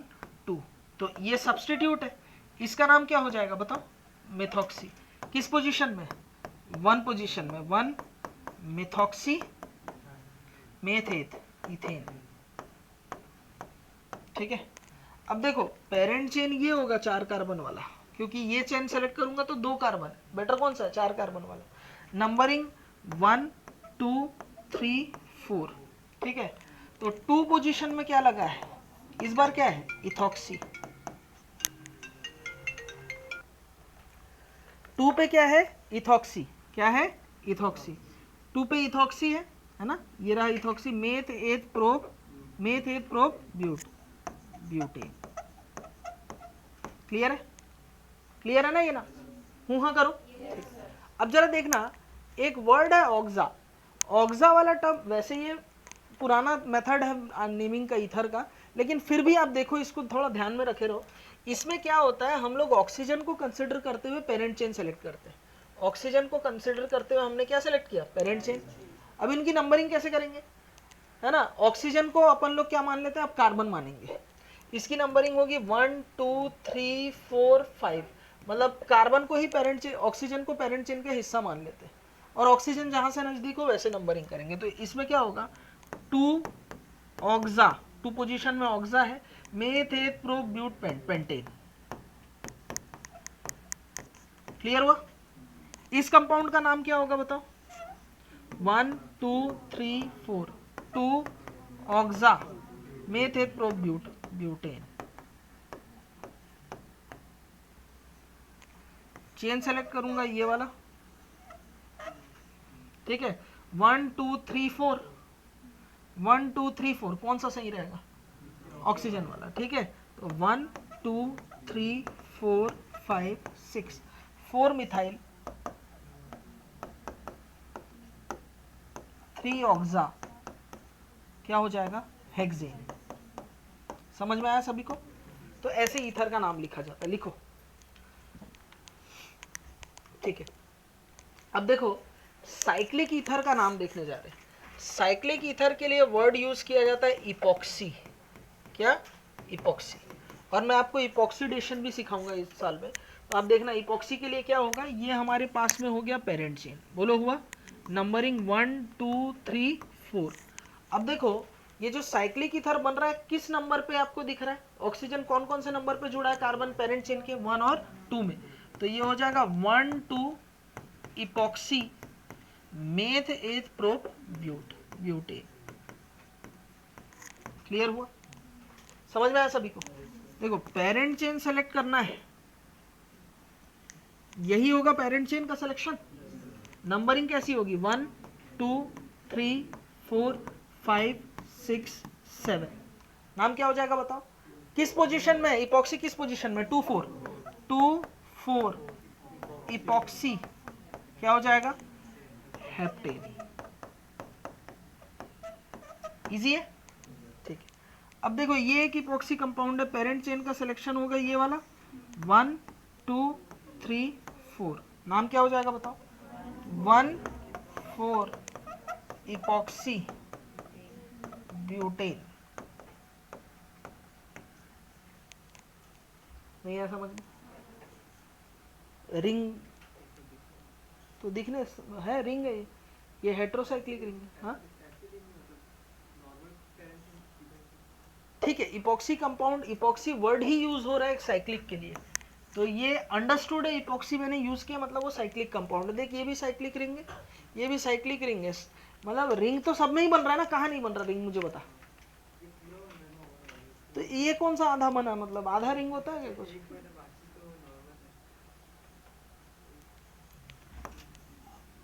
Speaker 1: 2, तो ये सब्स्टिट्यूट है, इसका नाम क्या हो जाएगा बताओ? मिथॉक्सी। किस पोजीशन में? 1 पोजीशन में, 1 मिथॉक्सी मेथेट इथेन, ठीक है। अब देखो पेरेंट चेन ये होगा 4 कार्बन वाला, क्योंकि ये चेन सेलेक्ट करूंगा तो 2 कार्बन, बेटर कौन सा है? 4 कार्बन वाला। नंबरिंग 1 2 3 4, ठीक है। तो 2 पोजीशन में क्या लगा है इस बार? क्या है? इथॉक्सी। 2 पे क्या है? इथॉक्सी। क्या है? इथॉक्सी। 2 पे इथॉक्सी है ना, ये रहा ethoxy. Meth 8 prop butane. Clear है? क्लियर है ना ये ना? हूं हाँ करो। अब जरा देखना, एक वर्ड है ऑक्सा। ऑक्सा वाला टर्म वैसे ये पुराना मेथड है नेमिंग का ईथर का, लेकिन फिर भी आप देखो, इसको थोड़ा ध्यान में रखे रहो। इसमें क्या होता है, हम लोग ऑक्सीजन को कंसिडर करते हुए पेरेंट चेन सेलेक्ट करते हैं। ऑक्सीजन को कंसिडर करते हुए हमने क्या सेलेक्ट किया, पेरेंट चेन। अब इनकी नंबरिंग कैसे करेंगे, है ना। ऑक्सीजन को अपन लोग क्या मान लेते हैं, अब कार्बन मानेंगे। इसकी नंबरिंग होगी 1 2 3 4 5, मतलब कार्बन को ही पेरेंट चेन, ऑक्सीजन को पेरेंट चेन का हिस्सा मान लेते हैं, और ऑक्सीजन जहां से नजदीक हो वैसे नंबरिंग करेंगे। तो इसमें क्या होगा, 2 ऑक्सा, 2 पोजीशन में ऑक्सा है, meth eth pro but pentane. Clear हुआ। इस कंपाउंड का नाम क्या होगा बताओ, 1 2 3 4, 2 oxa meth eth pro butane. Chain select करूंगा ये वाला, ठीक है। 1 2 3 4, 1 2 3 4 कौन सा सही रहेगा, ऑक्सीजन वाला, ठीक है। तो 1 2 3 4 5 6, 4 मिथाइल, 3 ऑक्सा, क्या हो जाएगा, हेक्सेन। समझ में आया सभी को। तो ऐसे ईथर का नाम लिखा जाता है, लिखो, ठीक है। अब देखो साइक्लिक ईथर का नाम देखने जा रहे हैं। साइक्लिक ईथर के लिए वर्ड यूज किया जाता है इपॉक्सी। क्या, इपॉक्सी। और मैं आपको इपॉक्सीडेशन भी सिखाऊंगा इस साल में, तो आप देखना इपॉक्सी के लिए क्या होगा। ये हमारे पास में हो गया पेरेंट चेन, बोलो हुआ, नंबरिंग 1 2 3 4। अब देखो ये जो साइक्लिक ईथर बन रहा है किस नंबर पे आपको दिख रहा है, ऑक्सीजन कौन कौन से नंबर पे जुड़ा है कार्बन पेरेंट चेन के, 1 और 2 में। तो ये हो जाएगा 1 2 epoxy meth eth prop butane. Clear हुआ, समझ में आया सभी को। देखो पेरेंट चेन सेलेक्ट करना है, यही होगा पेरेंट चेन का सिलेक्शन। नंबरिंग कैसी होगी, 1 2 3 4 5 6 7। नाम क्या हो जाएगा बताओ, किस पोजीशन में इपॉक्सी, किस पोजीशन में, 2 4, 2 4 इपॉक्सी क्या हो जाएगा, हेप्टेन। इजी है, ठीक है। अब देखो ये एक इपॉक्सी कंपाउंड है, पेरेंट चेन का सिलेक्शन होगा ये वाला, 1 2 3 4। नाम क्या हो जाएगा बताओ, 1 4 इपॉक्सी ब्यूटेन। नहीं है समझ में, रिंग तो दिखने है, रिंग है ये हेट्रोसाइक्लिक रिंग है, हाँ ठीक है। इपॉक्सी कंपाउंड, इपॉक्सी वर्ड ही यूज हो रहा है साइक्लिक के लिए, तो ये अंडरस्टूड है। इपॉक्सी मैंने यूज किया मतलब वो साइक्लिक कंपाउंड है। देख ये भी साइक्लिक रिंग है, ये भी साइक्लिक रिंग है, मतलब रिंग तो सब में ही बन रहा है ना, कहाँ नहीं बन रहा रिंग, मुझे बता। तो ये कौन सा आधा बना, मतलब आधा रिंग होता है क्या कुछ,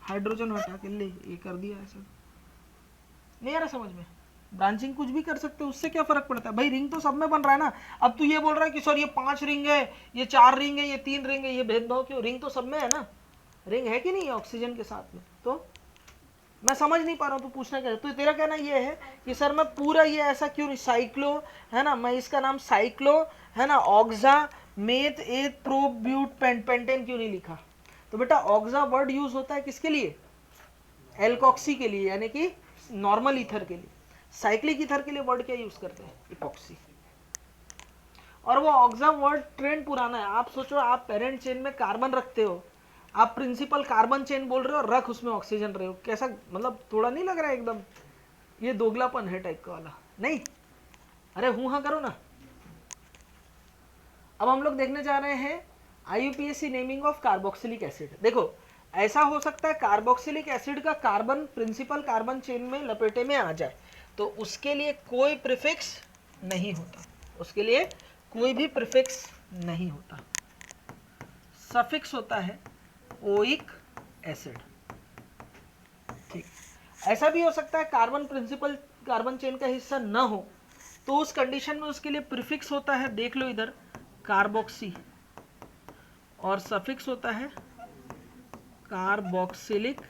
Speaker 1: हाइड्रोजन हटा के ले ये कर दिया ऐसा, नहीं आ रहा समझ में। ब्रांचिंग कुछ भी कर सकते हो, उससे क्या फर्क पड़ता है भाई, रिंग तो सब में बन रहा है ना। अब तू ये बोल रहा है कि सर ये 5 रिंग है, ये 4 रिंग है, ये 3 रिंग है, ये भेदभाव क्यों, रिंग तो सब में है ना, रिंग है कि नहीं है ऑक्सीजन के साथ में। तो मैं समझ नहीं पा रहा हूँ, तू पूछना क्या, तो तेरा कहना ये है कि सर मैं पूरा ये ऐसा क्यों नहीं, साइक्लो है ना, मैं इसका नाम साइक्लो है ना, oxa meth eth pro but pentane क्यों नहीं लिखा। तो बेटा ऑक्सा वर्ड यूज होता है किसके लिए, एल्कोक्सी के लिए, यानी कि नॉर्मल ईथर के लिए। साइक्लिक ईथर के लिए वर्ड क्या यूज करते हैं, इपॉक्सी। और वो ऑक्सा वर्ड ट्रेंड पुराना है। आप सोचो आप पेरेंट चेन में कार्बन रखते हो, आप प्रिंसिपल कार्बन चेन बोल रहे हो, रख उसमें ऑक्सीजन रहे हो, कैसा मतलब थोड़ा नहीं लग रहा है एकदम ये दोगलापन है टाइप का वाला, नहीं। अरे हूं हाँ करो ना। अब हम लोग देखने जा रहे हैं IUPAC naming of carboxylic acid. देखो ऐसा हो सकता है कार्बोक्सिलिक एसिड का कार्बन प्रिंसिपल कार्बन चेन में लपेटे में आ जाए, तो उसके लिए कोई प्रीफिक्स नहीं होता, उसके लिए कोई भी प्रीफिक्स नहीं होता, सफिक्स होता है ओइक एसिड। ठीक, ऐसा भी हो सकता है कार्बन प्रिंसिपल कार्बन चेन का हिस्सा न हो, तो उस कंडीशन में उसके लिए प्रीफिक्स होता है, देख लो इधर, कार्बोक्सी, और सफिक्स होता है कार्बोक्सिलिक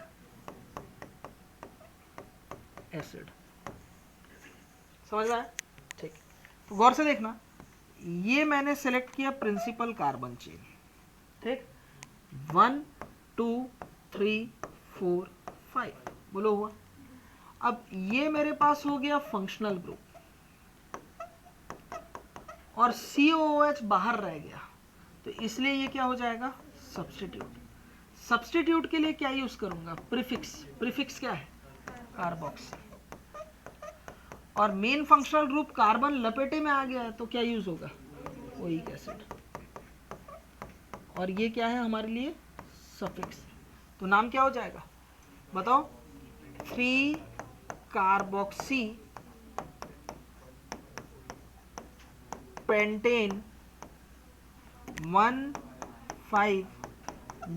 Speaker 1: एसिड। समझ में आया, ठीक। तो गौर से देखना, ये मैंने सेलेक्ट किया प्रिंसिपल कार्बन चेन, ठीक, 1 2 3 4 5, बोलो हुआ। अब ये मेरे पास हो गया फंक्शनल ग्रुप और COOH बाहर रह गया, तो इसलिए ये क्या हो जाएगा, सब्स्टिट्यूट। सब्स्टिट्यूट के लिए क्या यूज करूंगा, प्रीफिक्स। प्रीफिक्स क्या है, कार्बोक्सिल। और मेन फंक्शनल ग्रुप कार्बन लपेटे में आ गया है, तो क्या यूज होगा, ओइक एसिड। और ये क्या है हमारे लिए, सफिक्स। तो नाम क्या हो जाएगा, बताओ, 3 carboxy pentane 1,5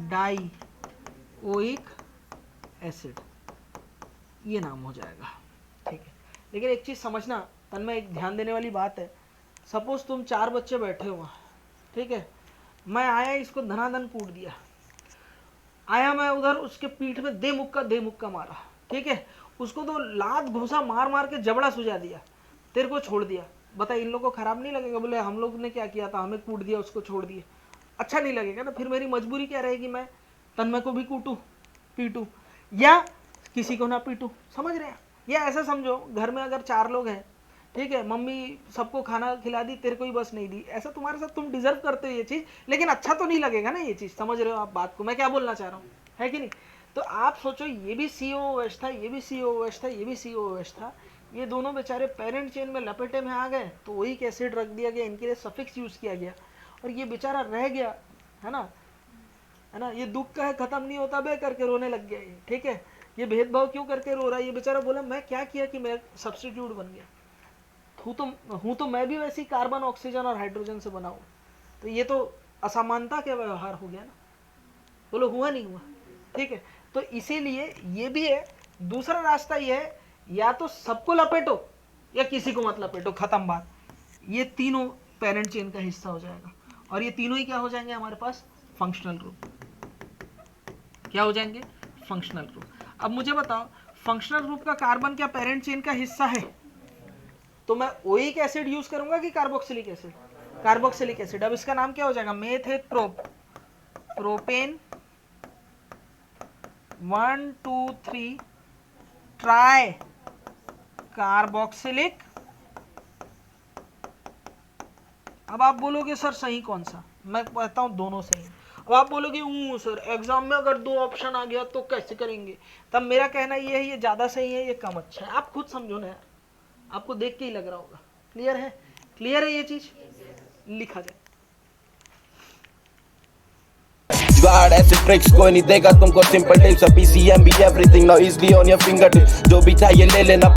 Speaker 1: die oic acid, ये नाम हो जाएगा, ठीक है। लेकिन एक चीज समझना तन्मय, एक ध्यान देने वाली बात है। सपोज तुम 4 बच्चे बैठे हो, ठीक है, मैं आया इसको धनाधन कूट दिया, आया मैं उधर उसके पीठ में दे मुक्का मारा, ठीक है, उसको तो लात घोसा मार मार के जबड़ा सुझा दिया, तेरे को छोड़ दिया। बता इन लोगों को खराब नहीं लगेगा, बोले हम लोग ने क्या किया था, हमें कूट दिया, उसको छोड़ दिया, अच्छा नहीं लगेगा ना। फिर मेरी मजबूरी क्या रहेगी, मैं तन्मय को भी कूटूं पीटूं या किसी को ना पीटूं, समझ रहे हैं। या ऐसा समझो घर में अगर 4 लोग हैं, ठीक है, मम्मी सबको खाना खिला दी, तेरे को ही बस नहीं दी, ऐसा तुम्हारे साथ, तुम डिजर्व करते हो ये चीज, लेकिन अच्छा तो नहीं लगेगा ना ये चीज, समझ रहे हो आप बात को, मैं क्या बोलना चाह रहा हूँ, है कि नहीं। तो आप सोचो, ये भी COOH था, ये भी COOH था, ये भी COOH था, ये दोनों बेचारे पेरेंट चेन में लपेटे में आ गए, तो वही एसिड रख दिया गया, इनके लिए सफिक्स यूज किया गया, और ये बेचारा रह गया, है ना, है ना। ये दुख का है खत्म नहीं होता बे करके रोने लग गया ये, ठीक है, ये भेदभाव क्यों करके रो रहा है, ये बेचारा बोला मैं क्या किया कि मैं सब्स्टिट्यूट बन गया, हूँ तो मैं भी वैसी कार्बन ऑक्सीजन और हाइड्रोजन से बना हूँ, तो ये तो असमानता का व्यवहार हो गया ना, बोलो हुआ नहीं हुआ, ठीक है। तो इसीलिए ये भी है, दूसरा रास्ता ये है, या तो सबको लपेटो या किसी को मत लपेटो, खत्म बात। ये तीनों पेरेंट चेन का हिस्सा हो जाएगा, और ये तीनों ही क्या हो जाएंगे हमारे पास, फंक्शनल ग्रुप। क्या हो जाएंगे, फंक्शनल ग्रुप। अब मुझे बताओ, फंक्शनल ग्रुप का कार्बन क्या पेरेंट चेन का हिस्सा है, तो मैं ओइक एसिड यूज करूंगा कि कार्बोक्सिलिक एसिड, कार्बोक्सिलिक एसिड। अब इसका नाम क्या हो जाएगा, प्रोपेन 1 2 3 ट्राई कार्बोक्सिलिक। अब आप बोलोगे सर सही कौन सा, मैं कहता हूं दोनों सही। अब आप बोलोगे सर एग्जाम में अगर 2 ऑप्शन आ गया तो कैसे करेंगे, तब मेरा कहना ये है, ये ज्यादा सही है, ये कम अच्छा है, आप खुद समझो ना यार, आपको देख के ही लग रहा होगा। क्लियर है, क्लियर है ये चीज, लिखा जाए।
Speaker 2: जुगाड़ ऐसे ट्रिक्स कोई नहीं देगा तुमको, सिंपल टिप्स, PCM भी everything now easily on your finger tips, जो भी चाहिए ले लेना।